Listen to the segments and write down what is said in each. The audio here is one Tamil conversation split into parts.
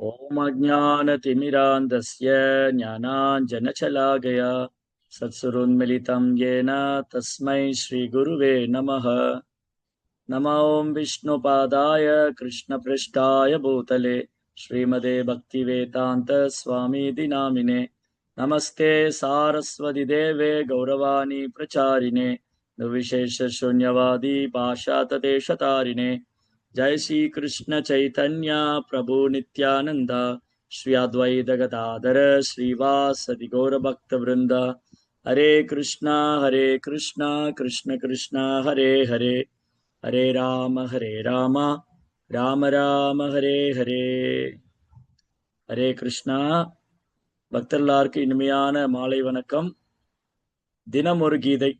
ॐ अज्ञानतिमिरान्धस्य ज्ञानाञ्जनशलाकया सत्सुरोन्मिलितं येन तस्मै श्रीगुरुवे नमः। नमो ॐ विष्णुपादाय कृष्णपृष्ठाय भूतले श्रीमते भक्तिवेदान्तस्वामीति नामिने। नमस्ते सारस्वतिदेवे गौरवाणी प्रचारिणे निर्विशेषशून्यवादी पाशातदेशतारिणे। जय श्री कृष्ण चैतन्य प्रभु नित्यानंद श्री अद्वैत गदाधर श्रीवासदि गौर भक्त वृंद। हरे कृष्णा कृष्ण कृष्णा हरे हरे, हरे राम राम राम हरे हरे। हरे कृष्णा பக்தர்களுக்கு இனிமையான மாலை வணக்கம். தினம் ஒரு கீதை.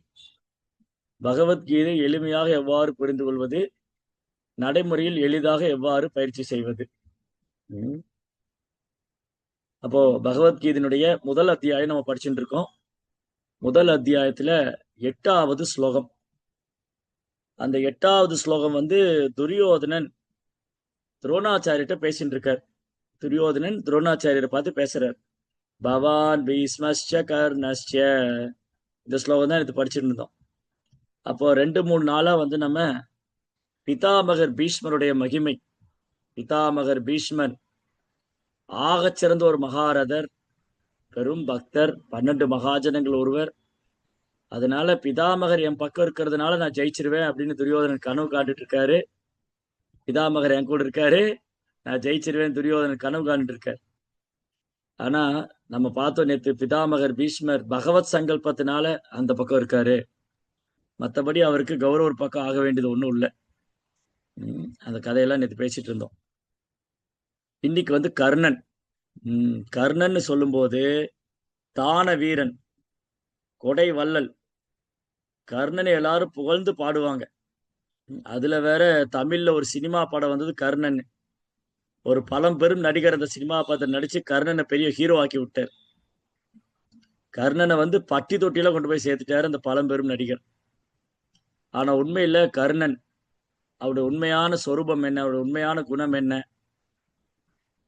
பகவத்கீதை எளிமையாக எவ்வாறு புரிந்து கொள்வது, நடைமுறையில் எளிதாக எவ்வாறு பயிற்சி செய்வது. அப்போ பகவத்கீதையினுடைய முதல் அத்தியாயம் நம்ம படிச்சுட்டு இருக்கோம். முதல் அத்தியாயத்துல 8வது ஸ்லோகம். அந்த 8வது ஸ்லோகம் துரியோதனன் துரோணாச்சாரியர்கிட்ட பேசிட்டு இருக்கார். துரியோதனன் துரோணாச்சாரியரை பார்த்து பேசுறார். பவான் பீஸ்மஸ்ச கர்ணஸ்ச. இந்த ஸ்லோகம் தான் இது படிச்சுட்டு இருந்தோம். அப்போ 2-3 நாளா நம்ம பிதாமகர் பீஷ்மருடைய மகிமை, பிதாமகர் பீஷ்மர் ஆகச்சிறந்த ஒரு மகாரதர், பெரும் பக்தர், 12 மகாஜனங்கள் ஒருவர். அதனால பிதாமகர் என் பக்கம் இருக்கிறதுனால நான் ஜெயிச்சிருவேன் அப்படின்னு துரியோதனன் கனவு காண்டுட்டு இருக்காரு. பிதாமகர் என் கூட இருக்காரு, நான் ஜெயிச்சிருவேன் துரியோதனன் கனவு காண்டுட்டு இருக்காரு. ஆனா நம்ம பார்த்தோம் நேற்று, பிதாமகர் பீஷ்மர் பகவத் சங்கல்பத்தினால அந்த பக்கம் இருக்காரு. மற்றபடி அவருக்கு கௌரவர் பக்கம் ஆக வேண்டியது ஒன்றும் இல்லை. அந்த கதையெல்லாம் நேற்று பேசிட்டு இருந்தோம். இன்னைக்கு கர்ணன். கர்ணன் சொல்லும் போது தான வீரன், கொடை வள்ளல், கர்ணனை எல்லாரும் புகழ்ந்து பாடுவாங்க. அதுல வேற தமிழ்ல ஒரு சினிமா படம் வந்தது கர்ணன். ஒரு பழம்பெரும் நடிகர் அந்த சினிமா படத்தை நடிச்சு கர்ணனை பெரிய ஹீரோ ஆக்கி விட்டார். கர்ணனை பட்டி தொட்டியில கொண்டு போய் சேர்த்துட்டாரு அந்த பழம்பெரும் நடிகர். ஆனா உண்மையில கர்ணன், அவருடைய உண்மையான சொரூபம் என்ன, அவருடைய உண்மையான குணம் என்ன,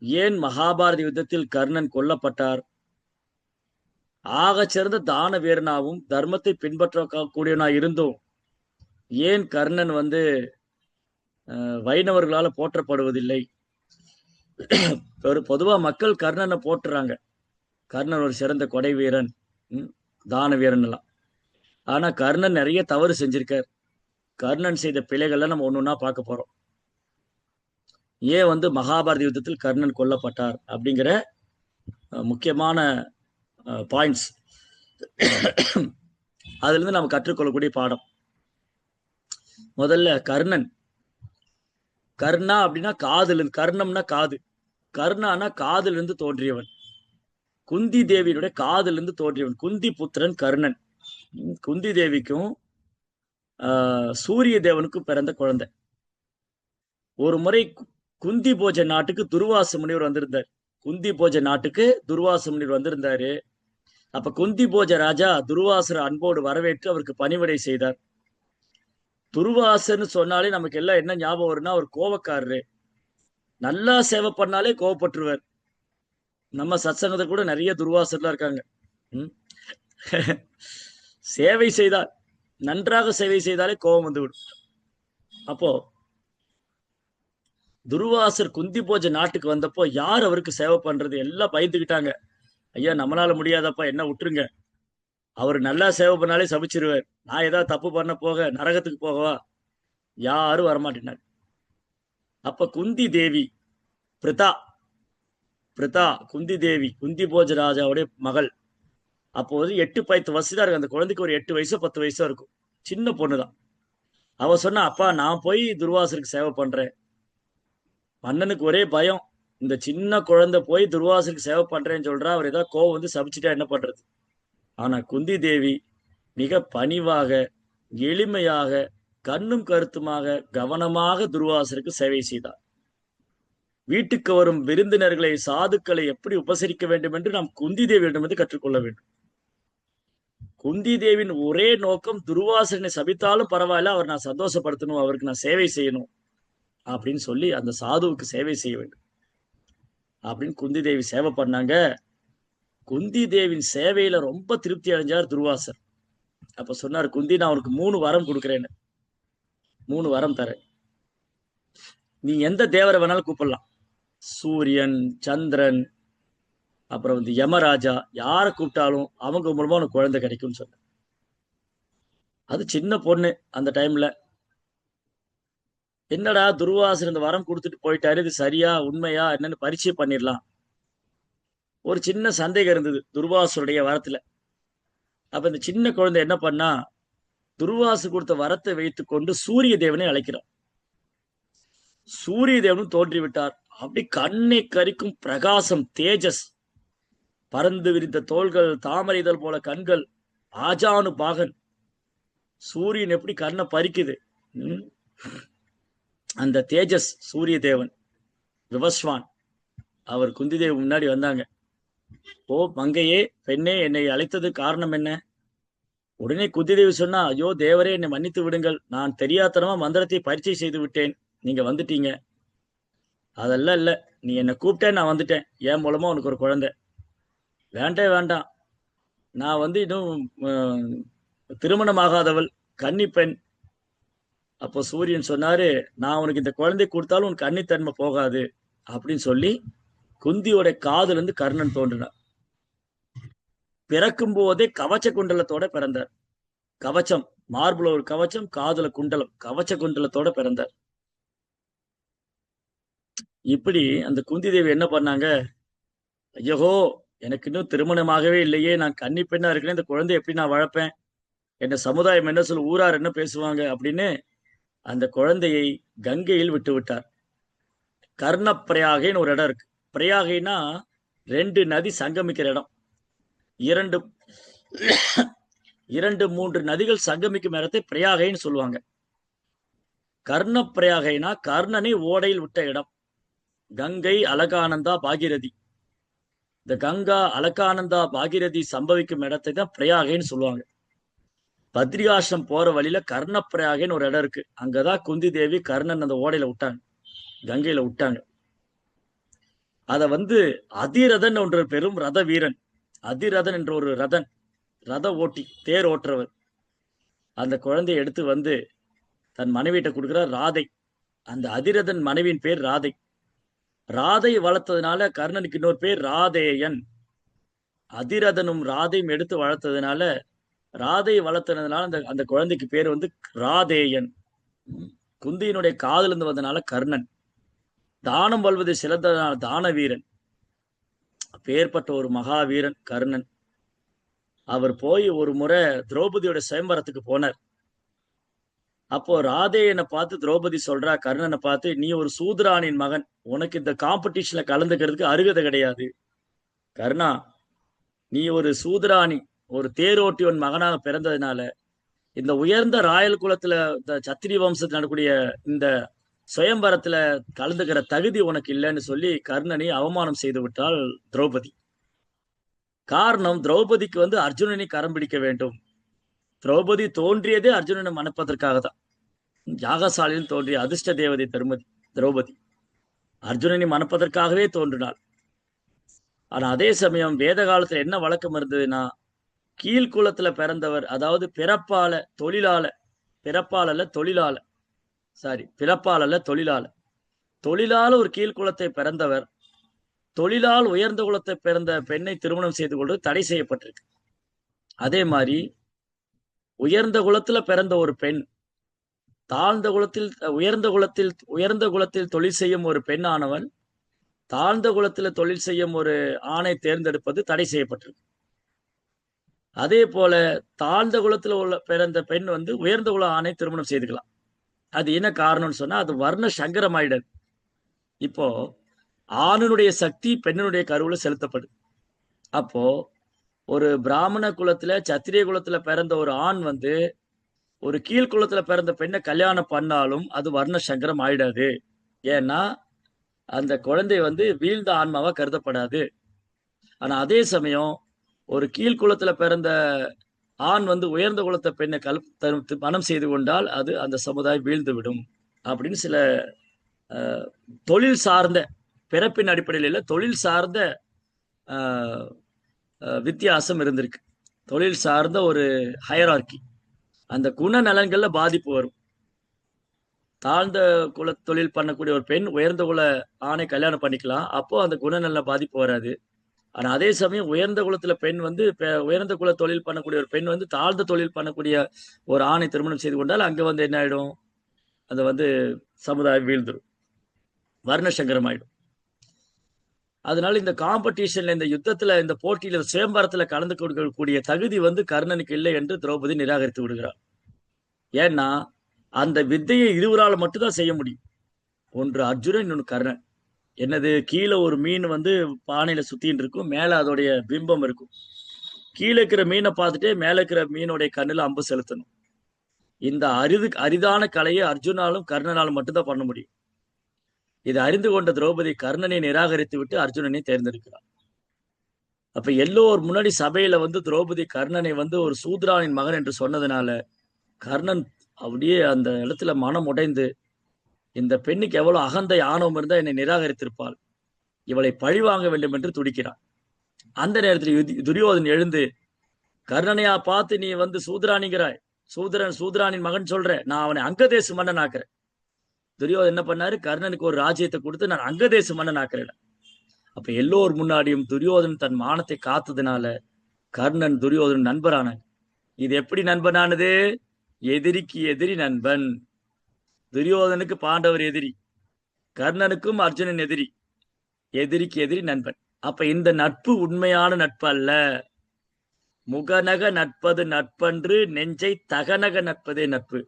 ஏன் மகாபாரத யுத்தத்தில் கர்ணன் கொல்லப்பட்டார், ஆக சிறந்த தான வீரனாவும் தர்மத்தை பின்பற்றக்கூடியவனா இருந்தும் ஏன் கர்ணன் வைணவர்களால போற்றப்படுவதில்லை. பொதுவா மக்கள் கர்ணனை போற்றுறாங்க. கர்ணன் ஒரு சிறந்த கொடை வீரன், தான வீரன் எல்லாம். ஆனா கர்ணன் நிறைய தவறு செஞ்சிருக்கார். கர்ணன் செய்த பிழைகள்லாம் நம்ம ஒன்னொன்னா பார்க்க போறோம். ஏன் மகாபாரத யுத்தத்தில் கர்ணன் கொல்லப்பட்டார் அப்படிங்கிற முக்கியமான பாயிண்ட்ஸ். அதுல இருந்து நம்ம கற்றுக்கொள்ளக்கூடிய பாடம். முதல்ல கர்ணன். கர்ணா அப்படின்னா காதுல, கர்ணம்னா காது, கர்ணானா காதுல இருந்து தோன்றியவன். குந்தி தேவியினுடைய காதுல இருந்து தோன்றியவன் குந்தி புத்திரன் கர்ணன். குந்தி தேவிக்கும் சூரிய தேவனுக்கும் பிறந்த குழந்தை. ஒரு முறை குந்தி போஜ நாட்டுக்கு துர்வாச முனிவர் வந்திருந்தார். குந்தி போஜ நாட்டுக்கு துர்வாச முனிவர் வந்திருந்தாரு. அப்ப குந்தி போஜ ராஜா துர்வாசர் அன்போடு வரவேற்று அவருக்கு பணிவிடை செய்தார். துர்வாசன்னு சொன்னாலே நமக்கு எல்லாம் என்ன ஞாபகம் வரும்னா, அவர் கோபக்காரரு. நல்லா சேவை பண்ணாலே கோவப்பட்டுருவார். நம்ம சத்சங்கத்தை கூட நிறைய துர்வாசர்லாம் இருக்காங்க. சேவை செய்தால், நன்றாக சேவை செய்தாலே கோபம் வந்துவிடும். அப்போ துர்வாசர் குந்தி போஜ நாட்டுக்கு வந்தப்போ யார் அவருக்கு சேவை பண்றது, எல்லாம் பயந்துக்கிட்டாங்க. ஐயா நம்மளால முடியாதப்பா, என்ன விட்டுருங்க, அவர் நல்லா சேவை பண்ணாலே சபிச்சிருவார், நான் ஏதாவது தப்பு பண்ண போக நரகத்துக்கு போகவா, யாரும் வரமாட்டேனார். அப்ப குந்தி தேவி, பிரிதா பிரிதா குந்தி தேவி குந்தி போஜ ராஜாவுடைய மகள். அப்போது 8-10 வயசு தான் இருக்கு. அந்த குழந்தைக்கு ஒரு 8 வயசோ 10 வயசோ இருக்கும். சின்ன பொண்ணுதான். அவ சொன்னா, அப்பா நான் போய் துர்வாசருக்கு சேவை பண்றேன். மன்னனுக்கு ஒரே பயம், இந்த சின்ன குழந்தை போய் துர்வாசருக்கு சேவை பண்றேன்னு சொல்றா, அவர் ஏதாவது கோவம் சபிச்சுட்டா என்ன பண்றது. ஆனா குந்தி தேவி மிக பணிவாக, எளிமையாக, கண்ணும் கருத்துமாக, கவனமாக துர்வாசருக்கு சேவை செய்தார். வீட்டுக்கு வரும் விருந்தினர்களை, சாதுக்களை எப்படி உபசரிக்க வேண்டும் என்று நாம் குந்தி தேவியிடமிருந்து கற்றுக்கொள்ள வேண்டும். குந்தி தேவியின் ஒரே நோக்கம், துர்வாசனை சபித்தாலும் பரவாயில்ல, அவர் நான் சந்தோஷப்படுத்தணும், அவருக்கு நான் சேவை செய்யணும் அப்படின்னு சொல்லி அந்த சாதுவுக்கு சேவை செய்ய வேண்டும். அப்படின்னு குந்தி தேவி சேவை பண்ணாங்க. குந்தி தேவியின் சேவையில ரொம்ப திருப்தி அடைஞ்சார் துர்வாசர். அப்ப சொன்னார், குந்தி நான் உனக்கு 3 வரம் கொடுக்குறேன்னு. 3 வரம் தரேன். நீ எந்த தேவரை வேணாலும் கூப்பிடலாம். சூரியன், சந்திரன், அப்புறம் யமராஜா, யாரை கூப்பிட்டாலும் அவங்க மூலமா உனக்கு குழந்தை கிடைக்கும்னு சொன்ன. அது சின்ன பொண்ணு அந்த டைம்ல. என்னடா துர்வாசர் இந்த வரம் கொடுத்துட்டு போயிட்டாரு, இது சரியா உண்மையா என்னன்னு பரிச்சயம் பண்ணிடலாம். ஒரு சின்ன சந்தேகம் இருந்தது துர்வாசருடைய வரத்துல. அப்ப இந்த சின்ன குழந்தை என்ன பண்ணா, துர்வாசு கொடுத்த வரத்தை வைத்துக் கொண்டு சூரிய தேவனை அழைக்கிறார். சூரிய தேவனும் தோன்றிவிட்டார். அப்படி கண்ணை கரிக்கும் பிரகாசம், தேஜஸ், பறந்து விரித்த தோள்கள், தாமரை இதழ் போல கண்கள், ஆஜானு பாகன். சூரியன் எப்படி கண்ணை பறிக்குது, அந்த தேஜஸ் சூரிய தேவன் விவஸ்வான் அவர் குந்தி தேவி முன்னாடி வந்தாங்க. ஓ மங்கையே, பெண்ணே, என்னை அழைத்தது காரணம் என்ன? உடனே குந்தி தேவி சொன்னா, ஐயோ தேவரே, என்னை மன்னித்து விடுங்கள், நான் தெரியாதனமா மந்திரத்தை பரிச்சை செய்து விட்டேன், நீங்க வந்துட்டீங்க. அதெல்லாம் இல்ல, நீ என்னை கூப்பிட்டேன், நான் வந்துட்டேன், என் மூலமா உனக்கு ஒரு குழந்தை. வேண்டாம், நான் இன்னும் திருமணமாகாதவள், கன்னி பெண். அப்போ சூரியன் சொன்னாரு, நான் உனக்கு இந்த குழந்தை கொடுத்தாலும் உனக்கு கன்னித்தன்மை போகாது அப்படின்னு சொல்லி குந்தியோட காதுல இருந்து கர்ணன் தோன்றினார். பிறக்கும் போதே கவச்ச குண்டலத்தோட பிறந்தார். கவச்சம், மார்புல ஒரு கவச்சம், காதுல குண்டலம், கவச்ச குண்டலத்தோட பிறந்தார். இப்படி அந்த குந்தி தேவி என்ன பண்ணாங்க, ஐயோ எனக்கு இன்னும் திருமணமாகவே இல்லையே, நான் கன்னி பெண்ணா இருக்கிறேன், இந்த குழந்தை எப்படி நான் வளர்ப்பேன், என்ன சமுதாயம் என்ன சொல்ல, ஊரார் என்ன பேசுவாங்க அப்படின்னு அந்த குழந்தையை கங்கையில் விட்டு விட்டார். கர்ணப்பிரயாகைன்னு ஒரு இடம் இருக்கு. பிரயாகைனா 2 நதி சங்கமிக்கிற இடம். 2-3 நதிகள் சங்கமிக்கும் இடத்தை பிரயாகைன்னு சொல்லுவாங்க. கர்ணப்பிரயாகைனா கர்ணனை ஓடையில் விட்ட இடம். கங்கை, அலகானந்தா, பாகிரதி. இந்த கங்கா, அலகானந்தா, பாகிரதி சம்பவிக்கும் இடத்தை தான் பிரயாகைன்னு சொல்லுவாங்க. பத்ரிகாசிரம் போற வழியில கர்ணப்பிரயாகைன்னு ஒரு இடம் இருக்கு. அங்கதான் குந்தி தேவி கர்ணன் அந்த ஓடையில விட்டாங்க, கங்கையில விட்டாங்க. அத அதிரதன் என்ற பெரும் ரத வீரன், அதிரதன் என்ற ஒரு ரத ஓட்டி, தேர் ஓட்டுறவர், அந்த குழந்தையை எடுத்து தன் மனைவியிட்ட கொடுக்கிறார், ராதை. அந்த அதிரதன் மனைவியின் பேர் ராதை. ராதை வளர்த்ததுனால கர்ணனுக்கு இன்னொரு பேர் ராதேயன். அதிரதனும் ராதையும் எடுத்து வளர்த்ததுனால, ராதை வளர்த்ததுனால அந்த குழந்தைக்கு பேர் ராதேயன். குந்தியினுடைய காதிலிருந்து வந்தனால கர்ணன். தானம் வல்வது சிறந்ததனால தான வீரன். பேர்பட்ட ஒரு மகாவீரன் கர்ணன். அவர் போய் ஒரு முறை திரௌபதியோட சுயம்பரத்துக்கு போனார். அப்போ ராதேயனை பார்த்து திரௌபதி சொல்றா கர்ணனை பார்த்து, நீ ஒரு சூத்ரானின் மகன், உனக்கு இந்த காம்படிஷன்ல கலந்துக்கிறதுக்கு அருகதை கிடையாது. கர்ணா, நீ ஒரு சூத்ராணி, ஒரு தேரோட்டியவன் மகனாக பிறந்ததுனால இந்த உயர்ந்த ராயல் குலத்துல இந்த சத்திரி வம்சத்தில் நடக்கூடிய இந்த சுயம்பரத்துல கலந்துக்கிற தகுதி உனக்கு இல்லைன்னு சொல்லி கர்ணனை அவமானம் செய்து விட்டாள் திரௌபதி. காரணம், திரௌபதிக்கு அர்ஜுனனை கரம் பிடிக்க வேண்டும். திரௌபதி தோன்றியதே அர்ஜுனனை மணப்பதற்காக தான். யாகசாலையில் தோன்றிய அதிர்ஷ்ட தேவதை திரௌபதி அர்ஜுனனை மணப்பதற்காகவே தோன்றினாள். ஆனா அதே சமயம் வேத காலத்துல என்ன வழக்கம் இருந்ததுன்னா, கீழ்குலத்துல பிறந்தவர், அதாவது பிறப்பால தொழிலால ஒரு கீழ்குலத்தை பிறந்தவர் தொழிலால் உயர்ந்த குலத்தை பிறந்த பெண்ணை திருமணம் செய்து கொண்டு தடை செய்யப்பட்டிருக்கு. அதே மாதிரி உயர்ந்த குலத்துல பிறந்த ஒரு பெண் உயர்ந்த குலத்தில் தொழில் செய்யும் ஒரு பெண் ஆனவன் தாழ்ந்த குலத்துல தொழில் செய்யும் ஒரு ஆணை தேர்ந்தெடுப்பது தடை செய்யப்பட்டிருக்கு. அதே போல தாழ்ந்த குலத்துல பிறந்த பெண் உயர்ந்த குல ஆணை திருமணம் செய்துக்கலாம். அது என்ன காரணம்னு சொன்னா, அது வர்ண சங்கரம் ஆயிடுது. இப்போ ஆணுடைய சக்தி பெண்ணினுடைய கருவுல செலுத்தப்படுது. அப்போ ஒரு பிராமண குலத்துல சத்திரிய குலத்துல பிறந்த ஒரு ஆண் ஒரு கீழ்குலத்துல பிறந்த பெண்ணை கல்யாணம் பண்ணாலும் அது வர்ண சங்கரம் ஆயிடாது. ஏன்னா அந்த குழந்தை வீழ்ந்த ஆன்மாவா கருதப்படாது. ஆனா அதே சமயம் ஒரு கீழ்குலத்துல பிறந்த ஆண் உயர்ந்த குலத்தை பெண்ணை மனம் செய்து கொண்டால் அது அந்த சமுதாயம் வீழ்ந்து விடும் அப்படின்னு சில தொழில் சார்ந்த பிறப்பின் அடிப்படையில் இல்ல, தொழில் சார்ந்த வித்தியாசம் இருந்திருக்கு. தொழில் சார்ந்த ஒரு ஹயரார்கி. அந்த குணநலன்கள்ல பாதிப்பு வரும். தாழ்ந்த குல தொழில் பண்ணக்கூடிய ஒரு பெண் உயர்ந்த குல ஆணை கல்யாணம் பண்ணிக்கலாம். அப்போ அந்த குணநல பாதிப்பு வராது. ஆனா அதே சமயம் உயர்ந்த குலத்துல பெண் வந்து உயர்ந்த குல தொழில் பண்ணக்கூடிய ஒரு பெண் வந்து தாழ்ந்த தொழில் பண்ணக்கூடிய ஒரு ஆணை திருமணம் செய்து கொண்டால் அங்க வந்து என்ன ஆயிடும்? அது வந்து சமுதாயம் வீழ்ந்துடும், வர்ணசங்கரம் ஆயிடும். அதனால இந்த காம்படிஷன்ல, இந்த யுத்தத்துல, இந்த போட்டியில, சுயம்பரத்துல கலந்து கொடுக்கக்கூடிய தகுதி வந்து கர்ணனுக்கு இல்லை என்று திரௌபதி நிராகரித்து விடுகிறார். ஏன்னா அந்த வித்தையை இருவரால் மட்டும்தான் செய்ய முடியும். ஒன்று அர்ஜுனன், இன்னொன்று கர்ணன். என்னது? கீழே ஒரு மீன் வந்து பானையில சுத்தின்னு இருக்கும், மேல அதோடைய பிம்பம் இருக்கும். கீழே இருக்கிற மீனை பார்த்துட்டு மேல இருக்கிற மீனுடைய கண்ணுல அம்பு செலுத்தணும். இந்த அரிதான கலையை அர்ஜுனாலும் கர்ணனாலும் மட்டும்தான் பண்ண முடியும். இதை அறிந்து கொண்ட திரௌபதி கர்ணனை நிராகரித்து விட்டு அர்ஜுனனை தேர்ந்தெடுக்கிறார். அப்ப எல்லோர் முன்னாடி சபையில வந்து திரௌபதி கர்ணனை வந்து ஒரு சூத்ரானின் மகன் என்று சொன்னதுனால கர்ணன் அப்படியே அந்த இடத்துல மனம் உடைந்து, இந்த பெண்ணுக்கு எவ்வளவு அகந்தை ஆணவம் இருந்தா என்னை நிராகரித்திருப்பாள், இவளை பழி வாங்க வேண்டும் என்று துடிக்கிறான். அந்த நேரத்தில் துரியோதன் எழுந்து, கர்ணனையா பார்த்து நீ வந்து சூத்ரானிங்கிறாய், சூத்ரானின் மகன் சொல்ற, நான் அவனை அங்கதேச மன்னன் ஆக்குறேன். துரியோதன் என்ன பண்ணாரு? கர்ணனுக்கு ஒரு ராஜ்யத்தை கொடுத்து நான் அங்கதேச மன்னன் ஆக்குறேன். அப்ப எல்லோர் முன்னாடியும் துரியோதன் தன் மானத்தை காத்ததுனால கர்ணன் துரியோதன் நண்பரான. இது எப்படி நண்பனானது? எதிரிக்கு எதிரி நண்பன். துரியோதனுக்கு பாண்டவர் எதிரி, கர்ணனுக்கும் அர்ஜுனன் எதிரி, எதிரிக்கு எதிரி நண்பன். அப்ப இந்த நட்பு உண்மையான நட்பு அல்ல. முகநக நட்பது நட்பன்று, நெஞ்சை தகநக நட்பதே நட்பு.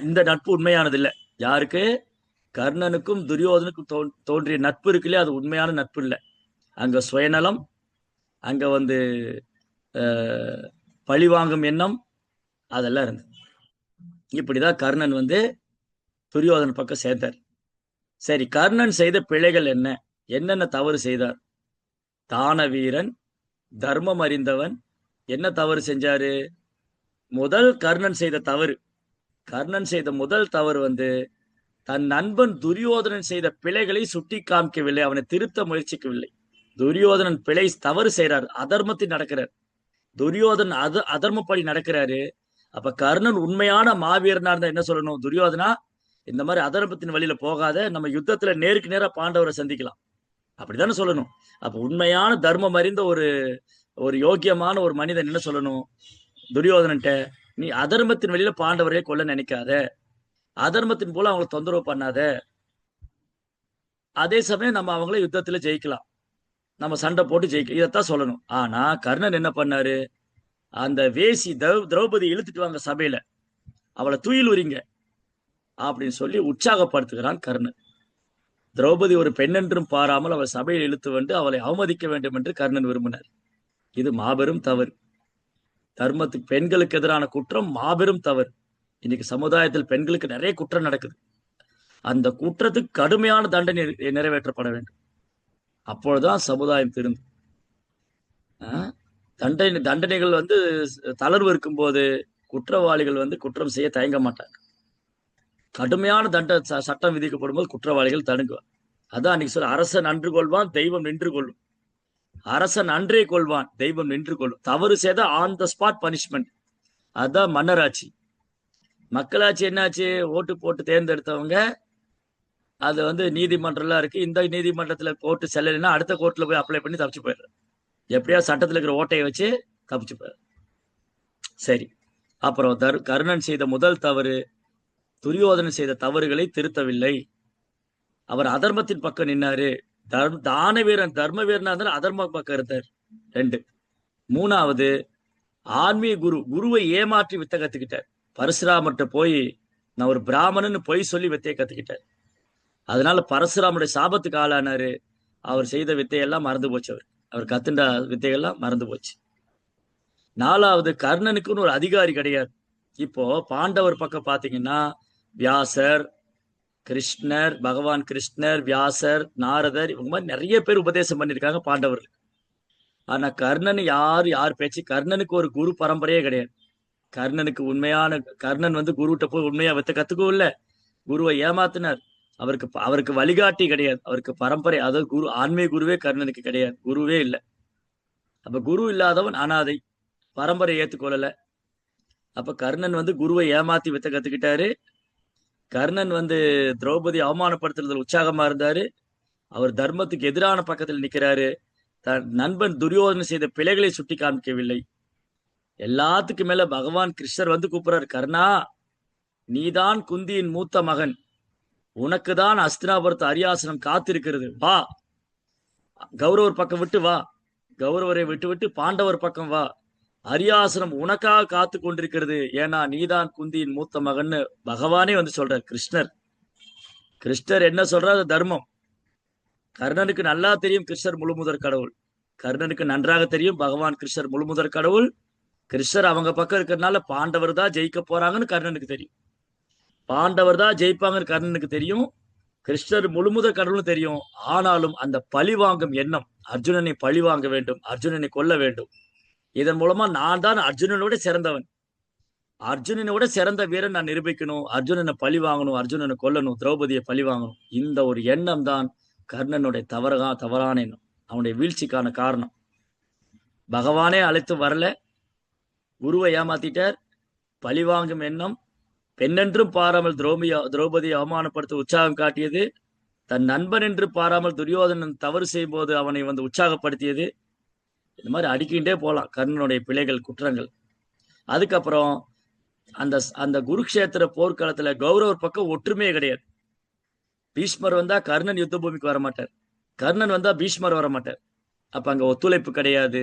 இந்த நட்பு உண்மையானது இல்லை. யாருக்கு? கர்ணனுக்கும் துரியோதனுக்கும் தோன்றிய நட்பு இருக்கு இல்லையா, அது உண்மையான நட்பு இல்லை. அங்க சுயநலம், அங்க வந்து பழிவாங்கும் எண்ணம், அதெல்லாம் இருந்தது. இப்படிதான் கர்ணன் வந்து துரியோதன பக்கம் சேர்த்தார். சரி, கர்ணன் செய்த பிழைகள் என்ன? என்னென்ன தவறு செய்தார்? தான வீரன், தர்மம் அறிந்தவன். என்ன தவறு செஞ்சாரு? முதல் கர்ணன் செய்த முதல் தவறு வந்து தன் நண்பன் துரியோதனன் செய்த பிழைகளை சுட்டி காமிக்கவில்லை, அவனை திருத்த முயற்சிக்கவில்லை. துரியோதனன் பிழை தவறு செய்யறார், அதர்மத்தில் நடக்கிறார். துரியோதனன் அதர்மப்படி நடக்கிறாரு. அப்ப கர்ணன் உண்மையான மாவீரனா இருந்தா என்ன சொல்லணும்? துரியோதனா, இந்த மாதிரி அதர்மத்தின் வழியில போகாத, நம்ம யுத்தத்துல நேருக்கு நேரா பாண்டவரை சந்திக்கலாம், அப்படித்தானே சொல்லணும். அப்ப உண்மையான தர்மம் அறிந்த ஒரு யோக்கியமான ஒரு மனிதன் என்ன சொல்லணும்? துரியோதனன்ட்ட, நீ அதர்மத்தின் வழியில பாண்டவரையே கொல்ல நினைக்காத, அதர்மத்தின் போல அவங்களை தொந்தரவு பண்ணாத, அதே சமயம் நம்ம அவங்கள யுத்தத்துல ஜெயிக்கலாம், நம்ம சண்டை போட்டு ஜெயிக்கலாம், இதைத்தான் சொல்லணும். ஆனா கர்ணன் என்ன பண்ணாரு? அந்த வேசி திரௌபதி இழுத்துட்டு வாங்க சபையில, அவளை துயில் உரிங்க அப்படின்னு சொல்லி உற்சாகப்படுத்துகிறான் கர்ணன். திரௌபதி ஒரு பெண் என்றும் பாராமல் அவள் சபையில் இழுத்து வந்து அவளை அவமதிக்க வேண்டும் என்று கர்ணன் விரும்பினார். இது மாபெரும் தவறு. தர்மத்துக்கு, பெண்களுக்கு எதிரான குற்றம் மாபெரும் தவறு. இன்னைக்கு சமுதாயத்தில் பெண்களுக்கு நிறைய குற்றம் நடக்குது. அந்த குற்றத்துக்கு கடுமையான தண்டனை நிறைவேற்றப்பட வேண்டும். அப்பொழுதுதான் சமுதாயம் திருந்தும். தண்டனைகள் வந்து தளர்வு இருக்கும் போது குற்றவாளிகள் வந்து குற்றம் செய்ய தயங்க மாட்டாங்க. கடுமையான சட்டம் விதிக்கப்படும் போது குற்றவாளிகள் தடுங்குவார். அதான் அன்னைக்கு சொல்ல, அரசன் அன்று கொள்வான், தெய்வம் நின்று கொள்ளும். அரசன் அன்றே கொள்வான், தெய்வம் நின்று கொள்ளும். தவறு செய்த ஆன் த ஸ்பாட் பனிஷ்மெண்ட். அதுதான் மன்னராட்சி. மக்களாட்சி என்னாச்சு? ஓட்டு போட்டு தேர்ந்தெடுத்தவங்க அது வந்து நீதிமன்றம்லாம் இருக்கு, இந்த நீதிமன்றத்துல கோர்ட்டு செல்லலைன்னா அடுத்த கோர்ட்ல போய் அப்ளை பண்ணி தப்பிச்சு போயிடுற. எப்படியா சட்டத்துல இருக்கிற ஓட்டையை வச்சு தப்பிச்சு போயிடுற. சரி, அப்புறம் கர்ணன் செய்த முதல் தவறு, துரியோதனன் செய்த தவறுகளை திருத்தவில்லை. அவர் அதர்மத்தின் பக்கம் நின்னாரு. தான வீரன் தர்ம வீரனா இருந்தாலும் அதர்ம பக்கம் இருந்தார். 2. 3வது, ஆன்மீக குருவை ஏமாற்றி வித்தை கத்துக்கிட்டார். பரசுராமர்கிட்ட போய் நான் ஒரு பிராமணன்னு பொய் சொல்லி வித்தையை கத்துக்கிட்டார். அதனால பரசுராமருடைய சாபத்துக்கு ஆளானாரு. அவர் செய்த வித்தையெல்லாம் மறந்து போச்சு. அவர் கத்துண்ட வித்தைகள்லாம் மறந்து போச்சு. 4வது, கர்ணனுக்குன்னு ஒரு அதிகாரி கிடையாது. இப்போ பாண்டவர் பக்கம் பாத்தீங்கன்னா வியாசர், கிருஷ்ணர், பகவான் கிருஷ்ணர், வியாசர், நாரதர், இவங்க மாதிரி நிறைய பேர் உபதேசம் பண்ணியிருக்காங்க பாண்டவர்கள். ஆனா கர்ணன் யார் பேச்சு? கர்ணனுக்கு ஒரு குரு பரம்பரையே கிடையாது. கர்ணன் வந்து குருட்ட போய் உண்மையா வித்த கத்துக்கவும் இல்லை, குருவை ஏமாத்தினார். அவருக்கு அவருக்கு வழிகாட்டி கிடையாது. அவருக்கு பரம்பரை, அதாவது குரு, ஆன்மீக குருவே கர்ணனுக்கு கிடையாது, குருவே இல்லை. அப்ப குரு இல்லாதவன் அனாதை, பரம்பரை ஏத்துக்கொள்ளல. அப்ப கர்ணன் வந்து குருவை ஏமாத்தி வித்த கத்துக்கிட்டாரு. கர்ணன் வந்து திரௌபதி அவமானப்படுத்துறதுல உற்சாகமா இருந்தாரு. அவர் தர்மத்துக்கு எதிரான பக்கத்தில் நிக்கிறாரு. தன் நண்பன் துரியோதனை செய்த பிழைகளை சுட்டி காமிக்கவில்லை. எல்லாத்துக்கு மேல பகவான் கிருஷ்ணர் வந்து கூப்பிடுறாரு, கர்ணா, நீதான் குந்தியின் மூத்த மகன், உனக்குதான் அஸ்தினாபுரத்து அரியாசனம் காத்திருக்கிறது, வா. கௌரவர் பக்கம் விட்டு வா, கௌரவரை விட்டு விட்டு பாண்டவர் பக்கம் வா, அரியாசனம் உனக்காக காத்து கொண்டிருக்கிறது, ஏன்னா நீதான் குந்தியின் மூத்த மகன்னு பகவானே வந்து சொல்றார். கிருஷ்ணர் கிருஷ்ணர் என்ன சொல்றாரு? தர்மம். கர்ணனுக்கு நல்லா தெரியும் கிருஷ்ணர் முழுமுதற் கடவுள். கர்ணனுக்கு நன்றாக தெரியும் பகவான் கிருஷ்ணர் முழுமுதற் கடவுள். கிருஷ்ணர் அவங்க பக்கம் இருக்கிறதுனால பாண்டவர் தான் ஜெயிக்க போறாங்கன்னு கர்ணனுக்கு தெரியும். பாண்டவர் தான் ஜெயிப்பாங்கன்னு கர்ணனுக்கு தெரியும். கிருஷ்ணர் முழுமுதற் கடவுள்னு தெரியும். ஆனாலும் அந்த பழி வாங்கும் எண்ணம், அர்ஜுனனை பழி வாங்க வேண்டும், அர்ஜுனனை கொல்ல வேண்டும், இதன் மூலமா நான் தான் அர்ஜுனனோட சிறந்தவன், அர்ஜுனனோட சிறந்த வீரன் நான் நிரூபிக்கணும், அர்ஜுனனை பழி வாங்கணும், அர்ஜுனனை கொல்லணும், திரௌபதியை பழி வாங்கணும், இந்த ஒரு எண்ணம் தான் கர்ணனுடைய தவறான எண்ணம், அவனுடைய வீழ்ச்சிக்கான காரணம். பகவானே அழைத்து வரல, குருவை ஏமாத்திட்டார், பழி வாங்கும் எண்ணம், பெண்ணென்றும் பாராமல் திரௌபதியை அவமானப்படுத்த உற்சாகம் காட்டியது, தன் நண்பன் என்று பாராமல் துரியோதனன் தவறு செய்யும் போது அவனை வந்து உற்சாகப்படுத்தியது. இந்த மாதிரி அடிக்கின்றே போலாம் கர்ணனுடைய பிழைகள், குற்றங்கள். அதுக்கப்புறம் அந்த அந்த குருக்ஷேத்திர போர்க்களத்துல கௌரவர் பக்கம் ஒற்றுமையே கிடையாது. பீஷ்மர் வந்தா கர்ணன் யுத்த பூமிக்கு வரமாட்டார், கர்ணன் வந்தா பீஷ்மர் வரமாட்டார். அப்ப அங்க ஒத்துழைப்பு கிடையாது,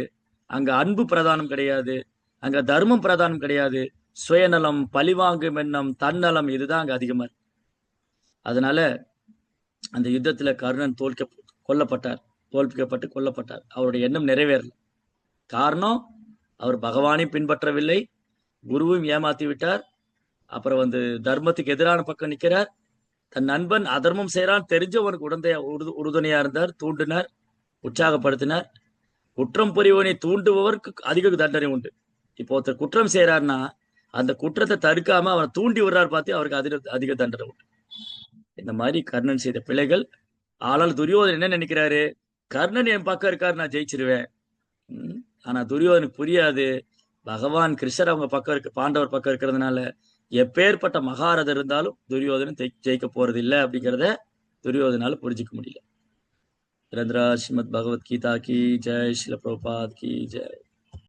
அங்க அன்பு பிரதானம் கிடையாது, அங்க தர்மம் பிரதானம் கிடையாது, சுயநலம், பழிவாங்கும் எண்ணம், தன்னலம், இதுதான் அங்க அதிகமா இருக்கு. அதனால அந்த யுத்தத்துல கர்ணன் தோல்விக்கப்பட்டு கொல்லப்பட்டார். அவருடைய எண்ணம் நிறைவேறல. காரணம், அவர் பகவானையும் பின்பற்றவில்லை, குருவையும் ஏமாத்தி விட்டார். அப்புறம் வந்து தர்மத்துக்கு எதிரான பக்கம் நிற்கிறார். தன் நண்பன் அதர்மம் செய்யறான் தெரிஞ்சவனுக்கு உறுதுணையா இருந்தார், தூண்டினார், உற்சாகப்படுத்தினார். குற்றம் புரிவனை தூண்டுபவருக்கு அதிக தண்டனை உண்டு. இப்போ ஒருத்தர் குற்றம் செய்யறாருன்னா அந்த குற்றத்தை தடுக்காம அவனை தூண்டி விடுறாரு, பார்த்து அவருக்கு அதிக தண்டனை உண்டு. இந்த மாதிரி கர்ணன் செய்த பிழைகள். ஆனால் துரியோதன் என்ன நினைக்கிறாரு? கர்ணன் என் பக்கம் இருக்காரு, நான் ஜெயிச்சிருவேன். ஆனா துரியோதனுக்கு புரியாது, பகவான் கிருஷ்ணர் அவங்க பக்கம் இருக்கு, பாண்டவர் பக்கம் இருக்கிறதுனால எப்பேற்பட்ட மகாரதர் இருந்தாலும் துரியோதனன் ஜெயிக்க போறது இல்லை அப்படிங்கிறத துரியோதனால புரிஞ்சிக்க முடியல. ரந்திரா ஸ்ரீமத் பகவத்கீதா கி ஜெய், ஸ்ரீல பிரபுபாத் கி ஜெய்.